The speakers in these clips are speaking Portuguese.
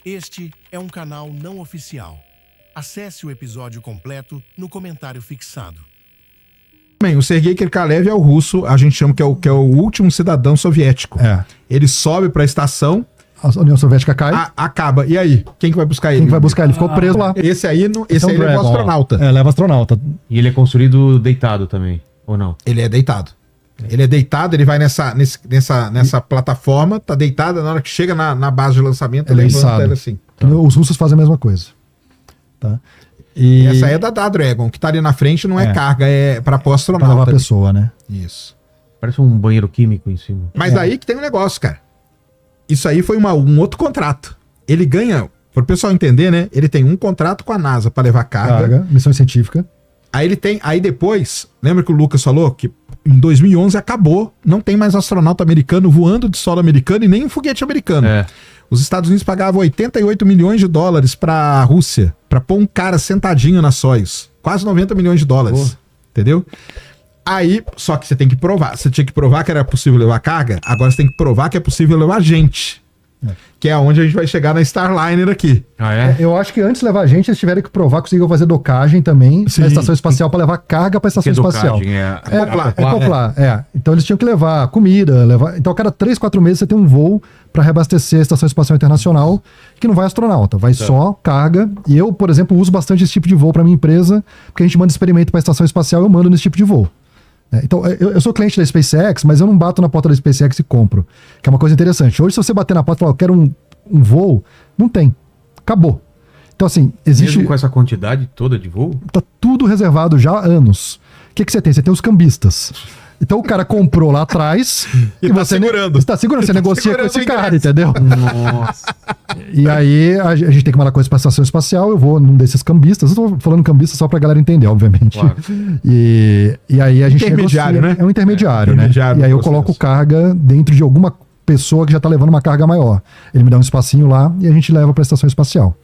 Este é um canal não oficial. Acesse o episódio completo no comentário fixado. Bem, o Sergei Krikalev é o russo, a gente chama que é o último cidadão soviético. É. Ele sobe pra estação, A União Soviética cai. acaba. E aí? Quem que vai buscar ele? Quem que vai buscar ele? Ficou preso lá. Esse aí, Esse é um ele é o Dragon, astronauta. ó. É, leva astronauta. E ele é construído deitado também, ou não? Ele é deitado. Ele é deitado, ele vai nessa plataforma, tá deitado, na hora que chega na base de lançamento, Ele é levanta içado. ele assim. Os russos fazem a mesma coisa. Tá? E Essa aí é da Dragon, que tá ali na frente não é carga, é pra pôr pra levar astronauta. a ali. pessoa, né? Isso. Parece um banheiro químico em cima. Mas daí que tem um negócio, cara. Isso aí foi um outro contrato. Ele ganha, pro pessoal entender, né? Ele tem um contrato com a NASA pra levar carga. Missão científica. Aí depois, lembra que o Lucas falou que em 2011 acabou, não tem mais astronauta americano voando de solo americano e nem um foguete americano. É. Os Estados Unidos pagavam 88 milhões de dólares pra Rússia, pra pôr um cara sentadinho na Soyuz. Quase 90 milhões de dólares. Entendeu? Aí, só que você tem que provar. Você tinha que provar que era possível levar carga, agora você tem que provar que é possível levar gente. Que é onde a gente vai chegar na Starliner aqui. Ah, é? Eu acho que antes de levar a gente, eles tiveram que provar que conseguiam fazer docagem também Sim. na estação espacial para levar carga para a estação espacial. Acoplar. Então eles tinham que levar comida, Então a cada 3, 4 meses você tem um voo para reabastecer a Estação Espacial Internacional, que não vai astronauta, vai só carga. E eu, por exemplo, uso bastante esse tipo de voo para minha empresa, porque a gente manda experimento para a Estação Espacial, eu mando nesse tipo de voo. Então, eu sou cliente da SpaceX, mas eu não bato na porta da SpaceX e compro. Que é uma coisa interessante. Hoje, se você bater na porta e falar, eu quero um voo, não tem. Acabou. Então, assim, existe... Mesmo com essa quantidade toda de voo? Tá tudo reservado já há anos. O que você tem? Você tem os cambistas. Então, o cara comprou lá atrás E tá segurando. Você tá segurando, você negocia com segurando esse o cara, ingresso. entendeu? Nossa. E aí, a gente tem que mandar coisa pra estação espacial, eu vou num desses cambistas. Eu tô falando cambista só pra galera entender, obviamente. Claro. E aí a gente Intermediário, negocia, né? É um intermediário, Intermediário né? E aí no eu coloco processo. carga dentro de alguma pessoa que já tá levando uma carga maior. Ele me dá um espacinho lá e a gente leva pra estação espacial.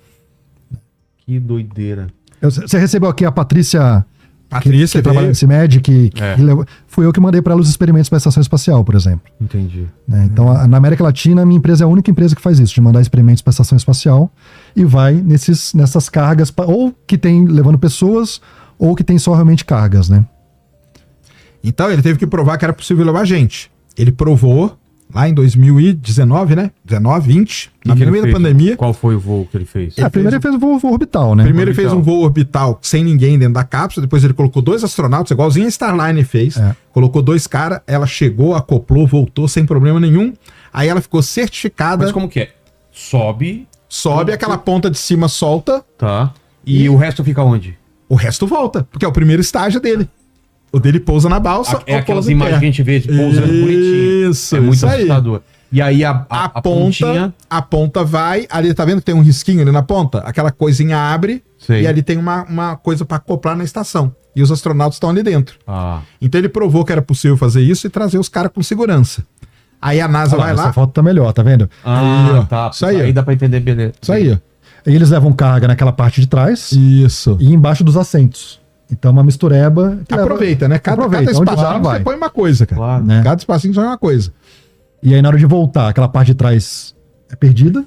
Que doideira. Você recebeu aqui a Patrícia... Patrícia que trabalha veio. nesse MED, que É. levou, fui eu que mandei para ela os experimentos para a estação espacial, por exemplo. Entendi. Né? Então, na América Latina, a minha empresa é a única empresa que faz isso, de mandar experimentos para a estação espacial e vai nessas cargas, ou que tem levando pessoas, ou que tem só realmente cargas, né? Então ele teve que provar que era possível levar gente. Ele provou lá em 2019, né? 19, 20, na Que ele meio da fez? Pandemia. Qual foi o voo que ele fez? Primeiro ele fez o voo orbital, né? Primeiro ele fez um voo orbital sem ninguém dentro da cápsula, depois ele colocou 2 astronautas, igualzinho a Starliner fez. Colocou 2 caras, ela chegou, acoplou, voltou sem problema nenhum. Aí ela ficou certificada, Mas como que é? Sobe, sobe, aquela ponta de cima solta, tá. E o resto fica onde? o resto volta, porque é o primeiro estágio dele. O dele pousa na balsa, É ou aquelas pousa em imagens terra. que a gente vê de pousando bonitinho. Isso, É muito isso aí. assustador. E aí a pontinha... A ponta vai, ali tá vendo que tem um risquinho ali na ponta? Aquela coisinha abre Sei. e ali tem uma coisa para acoplar na estação. E os astronautas estão ali dentro. Ah, Então ele provou que era possível fazer isso e trazer os caras com segurança. Aí a NASA vai Essa lá, foto tá melhor, tá vendo? Aí, ó. tá. Isso aí, ó. Aí dá pra entender beleza. isso aí, ó. E eles levam carga naquela parte de trás Isso. e embaixo dos assentos. Então, uma mistureba... que Aproveita, né? Cada onde dá, espacinho vai. você põe uma coisa, cara. Claro. Né? Cada espacinho só é uma coisa. E aí, na hora de voltar, aquela parte de trás é perdida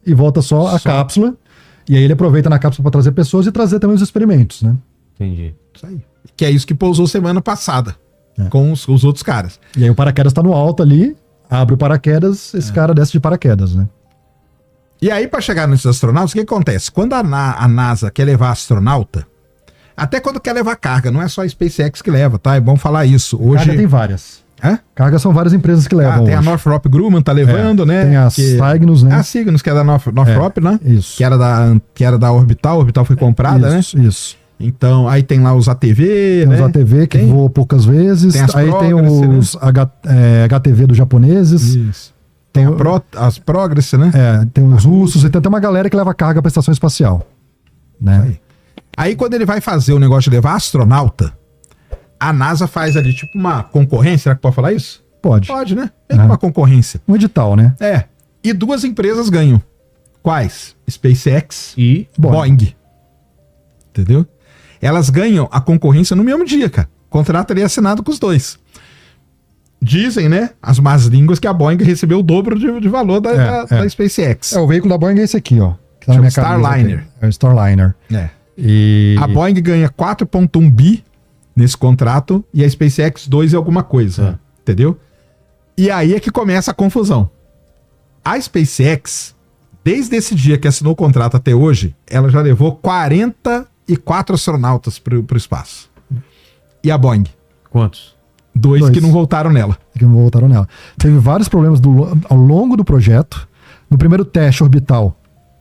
e volta só a cápsula. E aí ele aproveita na cápsula para trazer pessoas e trazer também os experimentos, né? Entendi. Isso aí. Que é isso que pousou semana passada com os outros caras. E aí o paraquedas tá no alto ali, abre o paraquedas, esse cara desce de paraquedas, né? E aí, para chegar nesses astronautas, o que acontece? Quando a NASA quer levar astronauta, até quando quer levar carga, não é só a SpaceX que leva, tá? É bom falar isso. Hoje Carga tem várias. Hã? Carga são várias empresas que levam tem a hoje. Northrop Grumman, tá levando, né? Tem a Cygnus, né? A Cygnus, que é da Northrop, né? Isso. Que era da Orbital, a Orbital foi comprada, Isso, né? isso. Então, aí tem lá os ATV, Tem né? os ATV que Tem. voam poucas vezes. Tem as Aí tem Progress, os HTV dos japoneses. Isso. Tem as Progress, né? Tem os russos. Então tem uma galera que leva carga para a estação espacial. Né? Aí quando ele vai fazer o negócio de levar astronauta, a NASA faz ali tipo uma concorrência, será que pode falar isso? Pode. Pode, né? É uma concorrência. Um edital, né? É. E 2 empresas ganham. Quais? SpaceX E Boeing. Entendeu? Elas ganham a concorrência no mesmo dia, cara. O contrato ali é assinado com os dois. Dizem, né, as más línguas que a Boeing recebeu o dobro de valor da SpaceX. O veículo da Boeing é esse aqui, ó. Que tá na minha Starliner. camisa aqui. É o Starliner. É. E... A Boeing ganha 4,1 bi nesse contrato e a SpaceX 2 e alguma coisa, entendeu? E aí é que começa a confusão. A SpaceX, desde esse dia que assinou o contrato até hoje, ela já levou 44 astronautas pro espaço. E a Boeing? Quantos? Dois que não voltaram nela. Que não voltaram nela. Teve vários problemas ao longo do projeto. No primeiro teste orbital,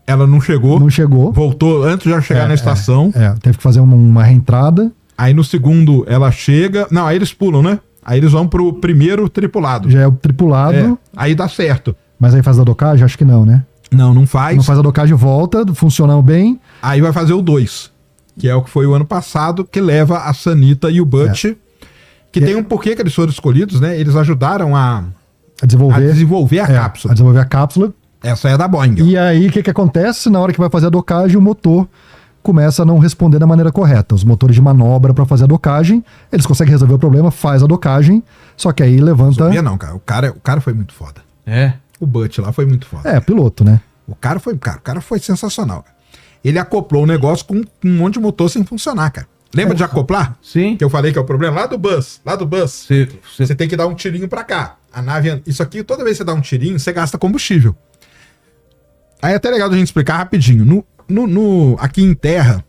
Ela não chegou. não chegou. Voltou antes de já chegar na estação. Teve que fazer uma reentrada. Aí no segundo ela chega. Não, aí eles pulam, né? Aí eles vão pro primeiro tripulado. Já é o tripulado. Aí dá certo. Mas aí faz a docagem? Acho que não, né? Não faz. Não faz a docagem, volta, funcionando bem. Aí vai fazer o 2, que é o que foi o ano passado, que leva a Sanita e o Butch. Que tem um porquê que eles foram escolhidos, né? Eles ajudaram a desenvolver a cápsula. A desenvolver a cápsula. Essa é da Boeing. E aí, o que acontece? Na hora que vai fazer a docagem, o motor começa a não responder da maneira correta. Os motores de manobra para fazer a docagem, eles conseguem resolver o problema, faz a docagem, só que aí levanta... Não, cara. O cara foi muito foda. É? O Butch lá foi muito foda. Piloto, né? O cara foi sensacional. Ele acoplou o negócio com um monte de motor sem funcionar, cara. Lembra de acoplar? Sim. Que eu falei que é o problema? Lá do bus. Você tem que dar um tirinho pra cá. A nave... Isso aqui, toda vez que você dá um tirinho, você gasta combustível. Aí é até legal a gente explicar rapidinho. Aqui em terra,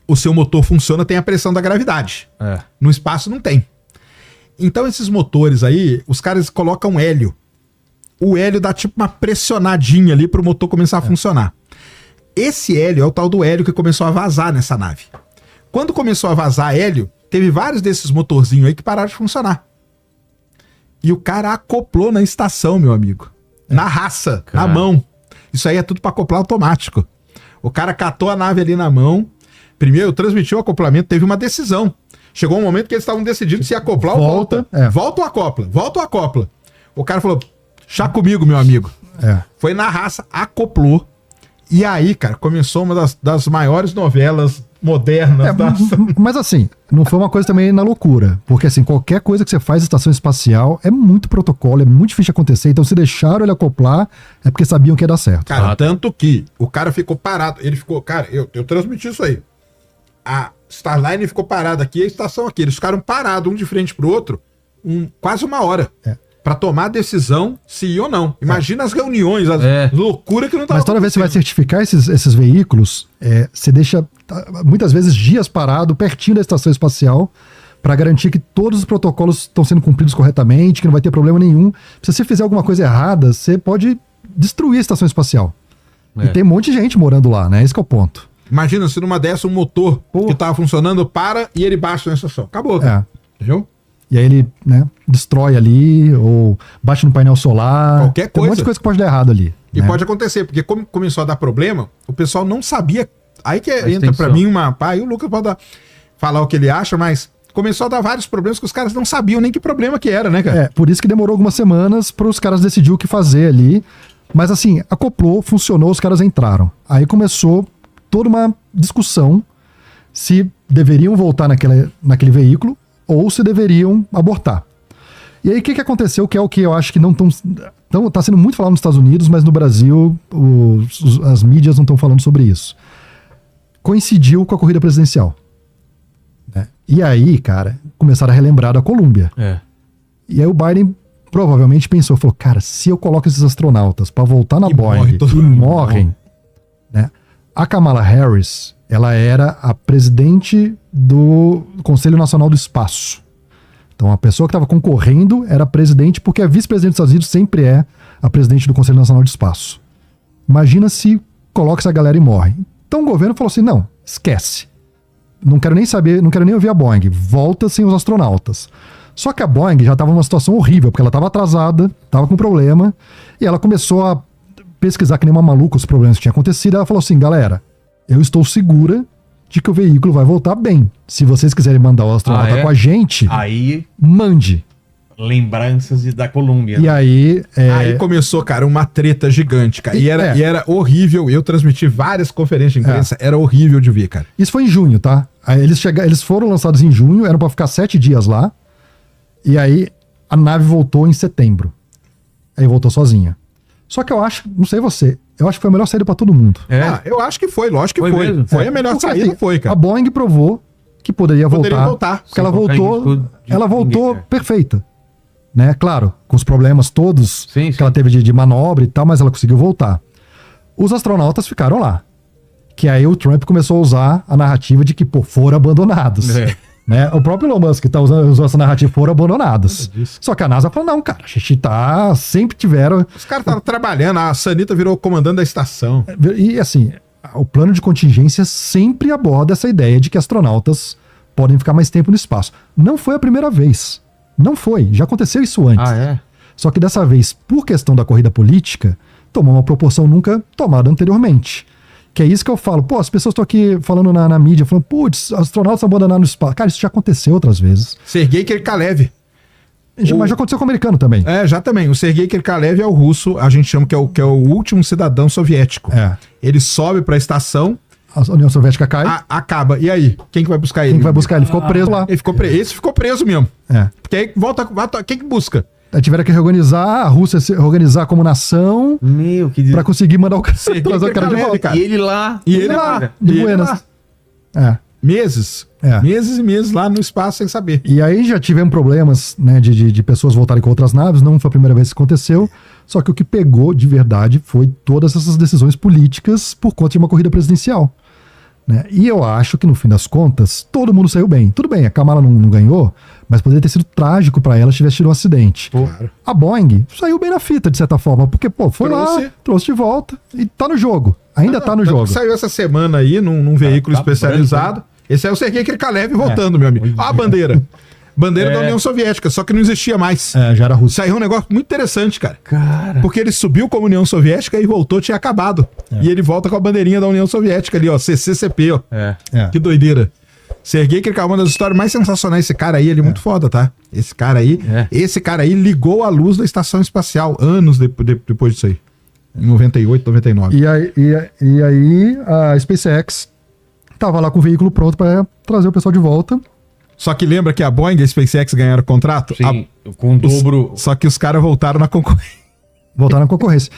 o seu motor funciona, tem a pressão da gravidade. No espaço não tem. Então esses motores aí, os caras colocam hélio. O hélio dá tipo uma pressionadinha ali pro motor começar a funcionar. Esse hélio é o tal do hélio que começou a vazar nessa nave. Quando começou a vazar hélio, teve vários desses motorzinhos aí que pararam de funcionar. E o cara acoplou na estação, meu amigo. Na raça, na mão. Isso aí é tudo para acoplar automático. O cara catou a nave ali na mão. Primeiro transmitiu o acoplamento, teve uma decisão. Chegou um momento que eles estavam decidindo se acoplar ou volta. Volta ou acopla? Volta ou acopla? O cara falou, chá comigo, meu amigo. Foi na raça, acoplou. E aí, cara, começou uma das maiores novelas modernas. Mas assim, não foi uma coisa também na loucura. Porque assim, qualquer coisa que você faz em estação espacial é muito protocolo, é muito difícil de acontecer. Então se deixaram ele acoplar, é porque sabiam que ia dar certo. Cara, tanto que o cara ficou parado. Ele ficou, cara, eu transmiti isso aí. A Starliner ficou parada aqui, a estação aqui. Eles ficaram parados, um de frente pro outro, quase uma hora. Pra tomar a decisão se ir ou não. Imagina as reuniões, as loucuras que não tava. Mas toda vez que você vai certificar esses veículos, você deixa muitas vezes dias parado pertinho da estação espacial para garantir que todos os protocolos estão sendo cumpridos corretamente, que não vai ter problema nenhum. Se você fizer alguma coisa errada, você pode destruir a estação espacial. E tem um monte de gente morando lá, né? Esse que é o ponto. Imagina se numa dessa um motor que tava funcionando para e ele baixa na estação. Acabou. Entendeu? E aí ele, né, destrói ali, ou bate no painel solar. Qualquer coisa. Tem um monte de coisa que pode dar errado ali. E pode acontecer, porque como começou a dar problema, o pessoal não sabia. Aí que entra pra mim aí o Lucas pode falar o que ele acha, mas começou a dar vários problemas que os caras não sabiam nem que problema que era, né, cara? Por isso que demorou algumas semanas para os caras decidirem o que fazer ali. Mas assim, acoplou, funcionou, os caras entraram. Aí começou toda uma discussão se deveriam voltar naquele veículo ou se deveriam abortar. E aí o que aconteceu, que é o que eu acho que não tá sendo muito falado nos Estados Unidos, mas no Brasil as mídias não estão falando sobre isso. Coincidiu com a corrida presidencial. Né? E aí, cara, começaram a relembrar da Colômbia. E aí o Biden provavelmente falou, cara, se eu coloco esses astronautas para voltar na Boeing e morrem, né? A Kamala Harris, ela era a presidente do Conselho Nacional do Espaço. Então a pessoa que estava concorrendo era a presidente, porque a vice-presidente dos Estados Unidos sempre é a presidente do Conselho Nacional do Espaço. Imagina se coloca essa galera e morre. Então o governo falou assim, não, esquece. Não quero nem saber, não quero nem ouvir a Boeing. Volta sem os astronautas. Só que a Boeing já estava numa situação horrível, porque ela estava atrasada, estava com problema, e ela começou a pesquisar que nem uma maluca os problemas que tinham acontecido. Ela falou assim, galera, eu estou segura de que o veículo vai voltar bem. Se vocês quiserem mandar o astronauta com a gente, aí mande. Lembranças da Colômbia. E aí... Aí começou, cara, uma treta gigante, cara. E era horrível. Eu transmiti várias conferências de imprensa. Era horrível de ver, cara. Isso foi em junho, tá? Aí eles foram lançados em junho, eram pra ficar 7 dias lá. E aí, A nave voltou em setembro. Aí voltou sozinha. Só que eu acho, não sei você, eu acho que foi a melhor saída pra todo mundo. Eu acho que foi, lógico que Foi foi. mesmo? Foi a melhor Porque, saída, assim, foi, cara. A Boeing provou que poderia voltar. Sem Porque ela colocar em voltou, risco de ela voltou ninguém, né? perfeita. Né? Claro, com os problemas todos Sim, que ela teve de manobra e tal, mas ela conseguiu voltar. Os astronautas ficaram lá. Que aí o Trump começou a usar a narrativa de que, pô, foram abandonados. Né? O próprio Elon Musk usou essa narrativa, foram abandonados. Só que a NASA falou, não, cara, a gente sempre tiveram... Os caras estavam trabalhando, a Sanita virou comandante da estação. E assim, o plano de contingência sempre aborda essa ideia de que astronautas podem ficar mais tempo no espaço. Não foi a primeira vez. Não foi. Já aconteceu isso antes. Ah, é? Só que dessa vez, por questão da corrida política, tomou uma proporção nunca tomada anteriormente. Que é isso que eu falo. Pô, as pessoas estão aqui falando na mídia, falando, putz, astronautas abandonaram no espaço. Cara, isso já aconteceu outras vezes. Sergei Krikalev. Mas já aconteceu com o americano também. Já também. O Sergei Krikalev é o russo, a gente chama que é o último cidadão soviético. Ele sobe pra estação, A União Soviética cai. acaba. E aí? Quem que vai buscar ele? Quem que vai buscar? Ele ficou preso lá. Ele ficou preso. Esse ficou preso mesmo. Porque aí volta. Quem que busca? Aí tiveram que reorganizar, a Rússia se organizar como nação Meu, que... pra conseguir mandar o cara, Sergei trazer o cara de Krikalev, volta. cara. E ele lá... E ele lá, de E ele Buenas. lá. Meses. Meses e meses lá no espaço sem saber. E aí já tivemos problemas, né, de pessoas voltarem com outras naves, não foi a primeira vez que aconteceu, só que o que pegou de verdade foi todas essas decisões políticas por conta de uma corrida presidencial. Né? E eu acho que no fim das contas, todo mundo saiu bem. Tudo bem, a Kamala não ganhou, mas poderia ter sido trágico pra ela se tivesse tido um acidente. Claro. A Boeing saiu bem na fita, de certa forma, porque, pô, foi lá, trouxe de volta e tá no jogo. Ainda tá no Tanto jogo. que saiu essa semana aí num veículo tá especializado. Esse é o Sergei Krikalev voltando, meu amigo. Ó a bandeira. Bandeira da União Soviética, só que não existia mais. Já era Rússia. Saiu um negócio muito interessante, cara. Cara... Porque ele subiu como União Soviética e voltou, tinha acabado. E ele volta com a bandeirinha da União Soviética ali, ó, CCCP, ó. Que doideira. Sergei Krikalev, uma das histórias mais sensacionais. Esse cara aí, ele é muito foda, tá? Esse cara aí ligou a luz da estação espacial anos depois disso aí. Em 98, 99. E aí a SpaceX tava lá com o veículo pronto pra trazer o pessoal de volta. Só que lembra que a Boeing e a SpaceX ganharam o contrato? Sim, com o dobro... Só que os caras voltaram na concorrência. Voltaram na concorrência.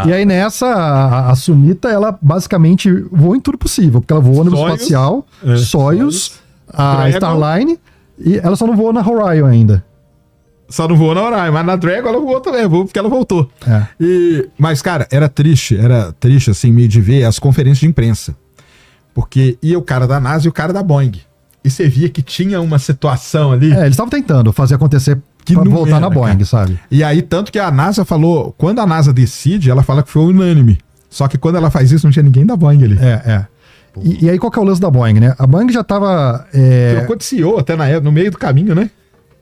E aí nessa, a Sunita, ela basicamente voa em tudo possível, porque ela voa no espacial, Soyuz, a Dragon. Starline, e ela só não voa na Orion ainda. Só não voou na Orion, mas na Dragon ela voou também, porque ela voltou. Mas, cara, era triste assim, meio de ver as conferências de imprensa. Porque ia o cara da NASA e o cara da Boeing. E você via que tinha uma situação ali. Eles estavam tentando fazer acontecer Que pra não voltar era, na Boeing, cara. sabe? E aí, tanto que a NASA falou, quando a NASA decide, ela fala que foi unânime. Só que quando ela faz isso, não tinha ninguém da Boeing ali. E aí qual que é o lance da Boeing, né? A Boeing já tava... Trocou de CEO até no meio do caminho, né?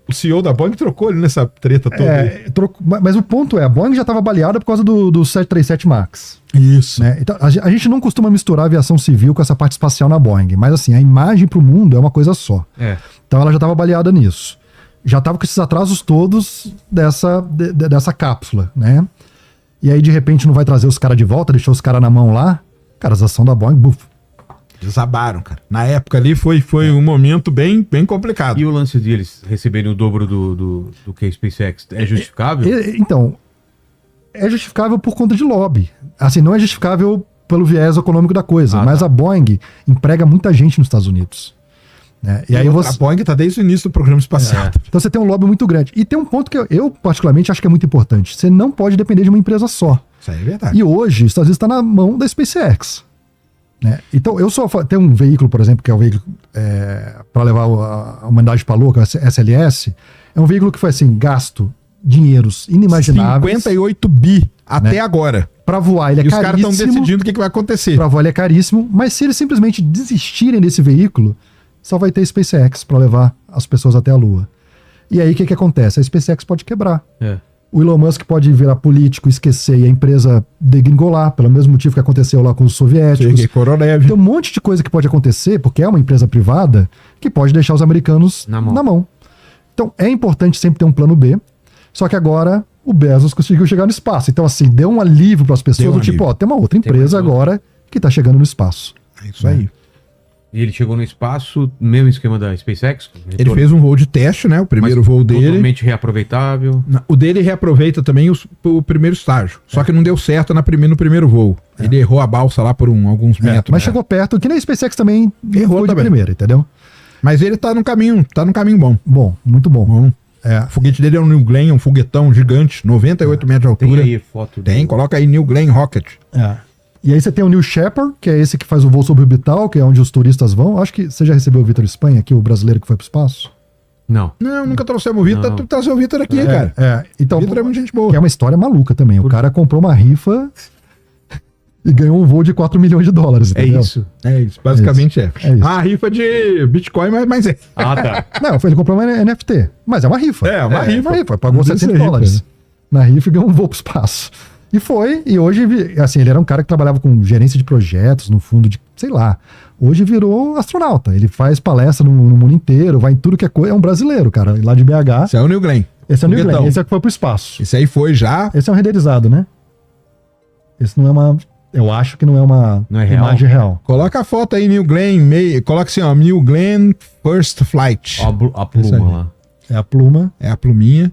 O CEO da Boeing trocou ele nessa treta toda aí. Mas o ponto é, a Boeing já estava baliada por causa do 737 MAX. Isso. Né? Então, a gente não costuma misturar a aviação civil com essa parte espacial na Boeing, mas assim, a imagem para o mundo é uma coisa só. Então ela já estava baleada nisso. Já estava com esses atrasos todos dessa cápsula, né? E aí, de repente, não vai trazer os caras de volta, deixou os caras na mão lá. Cara, as ações da Boeing, buf. Desabaram, cara. Na época ali foi um momento bem complicado. E o lance deles receberem o dobro do que a SpaceX é justificável? Então, é justificável por conta de lobby. Assim, não é justificável pelo viés econômico da coisa, mas a Boeing emprega muita gente nos Estados Unidos. Né? E aí A Boeing tá desde o início do programa espacial. Então você tem um lobby muito grande. E tem um ponto que eu particularmente acho que é muito importante. Você não pode depender de uma empresa só. Isso aí é verdade. E hoje, os Estados Unidos está na mão da SpaceX. Né? Então, tem um veículo, por exemplo, que é o veículo para levar a humanidade para a Lua, que é o SLS. É um veículo que foi assim, gasto dinheiros inimagináveis. 58 bi até agora. Para voar, ele é E os caríssimo. caras estão decidindo o que vai acontecer. Para voar, ele é caríssimo. Mas se eles simplesmente desistirem desse veículo, só vai ter SpaceX para levar as pessoas até a Lua. E aí, o que acontece? A SpaceX pode quebrar. O Elon Musk pode virar político, esquecer e a empresa degringolar, pelo mesmo motivo que aconteceu lá com os soviéticos. Tem um monte de coisa que pode acontecer, porque é uma empresa privada, que pode deixar os americanos na mão. Então, é importante sempre ter um plano B, só que agora o Bezos conseguiu chegar no espaço. Então, assim, deu um alívio para as pessoas, do tipo, ó, tem uma outra empresa agora que está chegando no espaço. É isso aí. E ele chegou no espaço, mesmo esquema da SpaceX? Ele fez um voo de teste, né? O primeiro voo dele. Totalmente reaproveitável. O dele reaproveita também o primeiro estágio. Só que não deu certo no primeiro voo. Ele errou a balsa lá por alguns metros. Mas chegou perto, que nem a SpaceX também errou de também. primeira, entendeu? Mas ele tá no caminho bom. Bom, muito bom. O foguete dele é um New Glenn, um foguetão gigante, 98 metros de altura. Tem aí foto Tem, coloca aí New Glenn Rocket. E aí você tem o New Shepard, que é esse que faz o voo suborbital, que é onde os turistas vão. Acho que você já recebeu o Vitor Espanha aqui, o brasileiro que foi pro espaço? Não. Não, nunca trouxemos o Vitor. Tu trazer o Vitor aqui, cara. Então, O Vitor é muita gente boa. que é uma história maluca também. O cara comprou uma rifa e ganhou um voo de 4 milhões de dólares. É Entendeu? isso. É isso, basicamente é. É isso. Ah, rifa de Bitcoin, mas é. Ah, tá. Não, ele comprou uma NFT, mas é uma rifa. É, uma rifa. Pagou Não sei 700 se é dólares rifa, na rifa e ganhou um voo pro espaço. E hoje, assim, ele era um cara que trabalhava com gerência de projetos, no fundo de, sei lá. Hoje virou astronauta. Ele faz palestra no mundo inteiro, vai em tudo que é coisa. É um brasileiro, cara, lá de BH. Esse é o New Glenn. Esse é o New Foguetão. Glenn, esse é o que foi pro espaço. Esse aí foi já. Esse é um renderizado, né? Esse não é uma... Eu acho que não é uma Não é real? imagem real. Coloca a foto aí, New Glenn. Coloca assim, ó, New Glenn First Flight. Ó, a Isso aí. pluma lá. É a pluma. É a pluminha.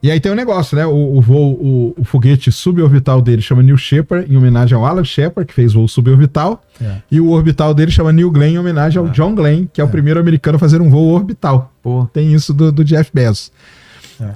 E aí tem um negócio, né? O foguete suborbital dele chama New Shepard, em homenagem ao Alan Shepard, que fez voo suborbital. E o orbital dele chama New Glenn, em homenagem ao John Glenn, que é o primeiro americano a fazer um voo orbital. Pô. Tem isso do Jeff Bezos.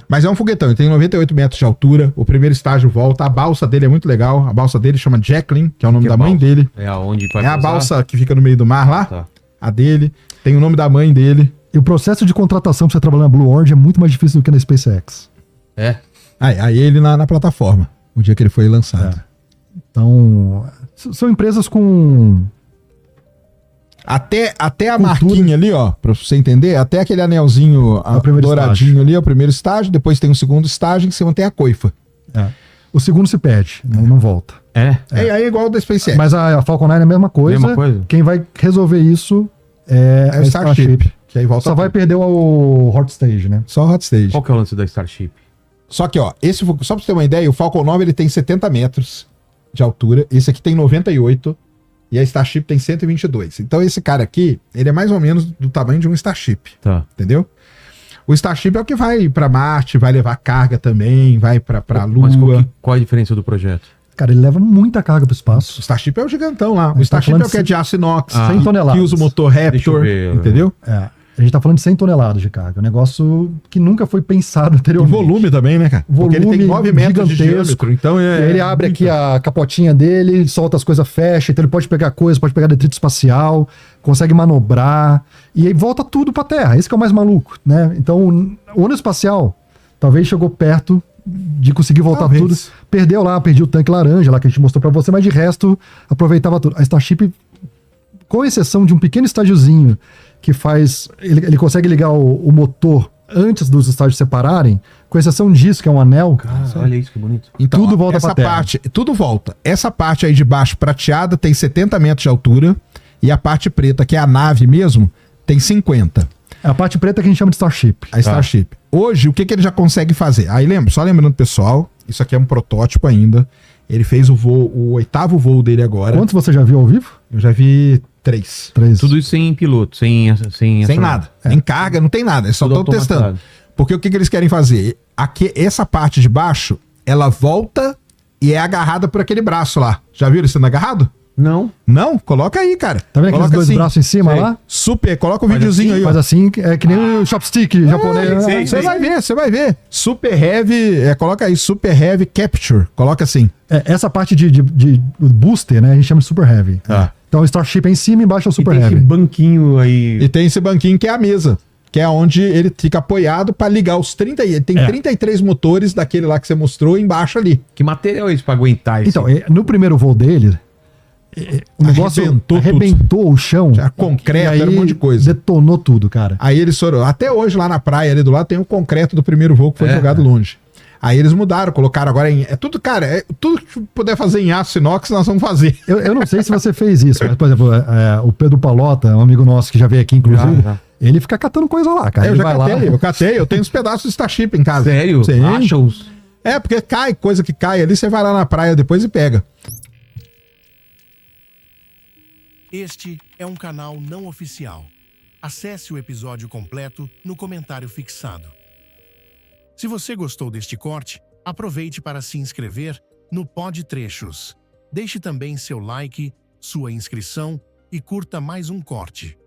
Mas é um foguetão, ele tem 98 metros de altura, o primeiro estágio volta, a balsa dele é muito legal, a balsa dele chama Jacqueline, que é o nome da mãe dele. É aonde vai É a pousar? balsa que fica no meio do mar lá, Tá. a dele, tem o nome da mãe dele. E o processo de contratação pra você trabalhar na Blue Origin é muito mais difícil do que na SpaceX. É. Aí ele na plataforma, o dia que ele foi lançado. Então, são empresas com... Até a Cultura. marquinha ali, ó, pra você entender, até aquele anelzinho o primeiro douradinho estágio. ali, é o primeiro estágio, depois tem o segundo estágio, em cima tem a coifa. O segundo se perde, não volta. É? É aí igual o da SpaceX. Mas a Falcon 9 é a mesma coisa. Mesma coisa? Quem vai resolver isso é É o Starship, que aí volta Só vai tudo. perder o Hot Stage, né? Só o hot stage. Qual que é o lance da Starship? Só que, ó, só pra você ter uma ideia, o Falcon 9 ele tem 70 metros de altura, esse aqui tem 98 e a Starship tem 122. Então esse cara aqui, ele é mais ou menos do tamanho de um Starship, Tá. entendeu? O Starship é o que vai pra Marte, vai levar carga também, vai pra Mas Lua. qual a diferença do projeto? Cara, ele leva muita carga pro O espaço. Starship é o gigantão lá. O tá Starship falando é o que é de aço inox, 100 toneladas. que usa o motor Deixa eu Raptor, ver, entendeu? A gente tá falando de 100 toneladas de carga. Um negócio que nunca foi pensado E anteriormente. volume também, né, cara? Porque ele tem Volume 9 metros de gigantesco. diâmetro, então E aí ele abre aqui a capotinha dele, solta as coisas, fecha, então ele pode pegar coisa, pode pegar detrito espacial, consegue manobrar, e aí volta tudo pra Terra. Esse que é o mais maluco, né? Então, o ônibus espacial talvez chegou perto de conseguir voltar Talvez. tudo. Perdeu lá, perdi o tanque laranja lá que a gente mostrou pra você, mas de resto aproveitava tudo. A Starship, com exceção de um pequeno estádiozinho que faz... Ele consegue ligar o motor antes dos estágios separarem, com exceção disso, que é um anel. Olha isso, que bonito. Então, Tudo volta essa pra Terra. parte, tudo volta. Essa parte aí de baixo prateada tem 70 metros de altura e a parte preta, que é a nave mesmo, tem 50. É a parte preta que a gente chama de Starship. A Starship. Hoje, o que ele já consegue fazer? Aí só lembrando, pessoal, isso aqui é um protótipo ainda. Ele fez o 8º voo dele agora. Quantos você já viu ao vivo? Eu já vi 3. 3. Tudo isso sem piloto, sem Nada. Nem carga, não tem nada. É só Tudo tô testando. automatizado. Porque o que eles querem fazer? Aqui, essa parte de baixo, ela volta e é agarrada por aquele braço lá. Já viram ele sendo agarrado? Não. Não? Coloca aí, cara. Tá vendo aqueles Coloca dois assim. braços em cima Sei. lá? Super, coloca o Faz videozinho assim, aí, ó. Faz assim, é que nem o chopstick japonês. sei, Você vai ver, você vai ver. Super Heavy, coloca aí, Super Heavy Capture. Coloca assim. Essa parte de booster, né? A gente chama de Super Heavy. Ah. Então o Starship é em cima e embaixo é o Super e tem Heavy. esse banquinho aí. E tem esse banquinho que é a mesa. Que é onde ele fica apoiado pra ligar os 30. Ele tem 33 motores daquele lá que você mostrou embaixo ali. Que material é esse pra aguentar isso? Então, no primeiro voo dele, o negócio Arrebentou arrebentou o chão. Tinha concreto, e aí era um monte de coisa. detonou tudo, cara. Aí eles foram. Até hoje lá na praia ali do lado tem o concreto do primeiro voo que foi jogado longe. Aí eles mudaram, colocaram agora em. É tudo, cara, tudo que puder fazer em aço inox, nós vamos fazer. Eu não sei se você fez isso, mas, por exemplo, o Pedro Palota, um amigo nosso que já veio aqui, inclusive, Já. ele fica catando coisa lá, cara. Eu Ele já vai lá. catei, eu tenho os pedaços do Starship em casa. Sério? Sim. Acha os... É, porque cai, coisa que cai ali, você vai lá na praia depois e pega. Este é um canal não oficial. Acesse o episódio completo no comentário fixado. Se você gostou deste corte, aproveite para se inscrever no Pod Trechos. Deixe também seu like, sua inscrição e curta mais um corte.